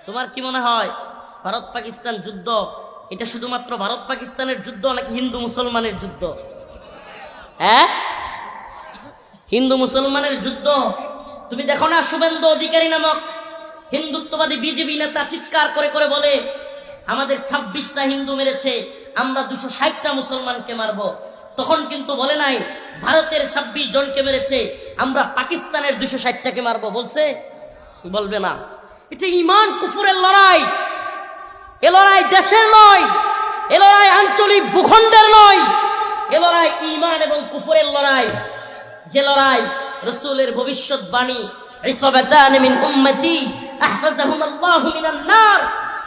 তোমার কি মনে হয় ভারত পাকিস্তান যুদ্ধ এটা শুধুমাত্র ভারত পাকিস্তানের যুদ্ধ নাকি হিন্দু মুসলমানের যুদ্ধ? হ্যাঁ, হিন্দু মুসলমানের যুদ্ধ। তুমি দেখো না, শুভেন্দু অধিকারী নামক হিন্দুত্ববাদী বিজেপি নেতা চিৎকার করে করে বলে আমাদের 26টা হিন্দু মেরেছে, আমরা 260টা মুসলমানকে মারবো। তখন কিন্তু বলে নাই ভারতের 26 জনকে মেরেছে, আমরা পাকিস্তানের 260টাকে মারবো। বলছে? বলবে না। এটা ঈমান কুফরের লড়াই। এ লড়াই দেশের নয়, এ লড়াই আঞ্চলিক ভূখণ্ডের নয়, এ লড়াই ঈমান এবং কুফরের লড়াই। যে লড়াই রাসূলের ভবিষ্যৎবাণী, ইসাবাতান মিন উম্মতি আহফাজাহুম আল্লাহু মিনান নার,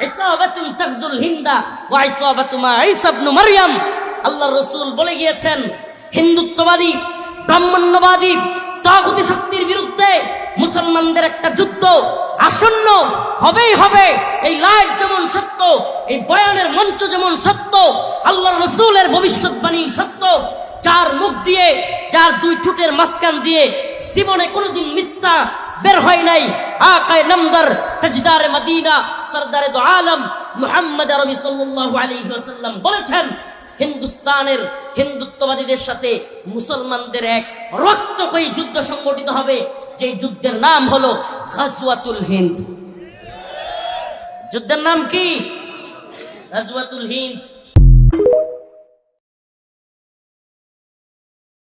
ইসাবাতুন তাগজুল হিন্দা ওয়া ইসাবাতু মা ঈসা ইবনে মারইয়াম। আল্লাহর রাসূল বলে গিয়েছেন, হিন্দুত্ববাদী ব্রাহ্মণ্যবাদী তাগুতি শক্তির বিরুদ্ধে মুসলমানদের একটা যুদ্ধ আসন্ন হবেই হবে। এই লাইট যেমন সত্য, এই বয়ানের মঞ্চ যেমন সত্য, আল্লাহর রাসূলের ভবিষ্যৎবাণী সত্য। যার মুখ দিয়ে, যার দুই ঠোঁটের মাঝখান দিয়ে জীবনে কোনোদিন মিথ্যা বের হয় নাই, আকায়ে নামদার তাজদারে মদিনা সরদারে দো আলম মুহাম্মদ আরবি সাল্লাল্লাহু আলাইহি ওয়াসাল্লাম বলেছেন, হিন্দুস্তানের হিন্দুত্ববাদীদের সাথে মুসলমানদের এক রক্তক্ষয়ী যুদ্ধ সংগঠিত হবে, যে যুদ্ধের নাম হলো গাজওয়াতুল হিন্দ। যুদ্ধের নাম কি? গাজওয়াতুল হিন্দ।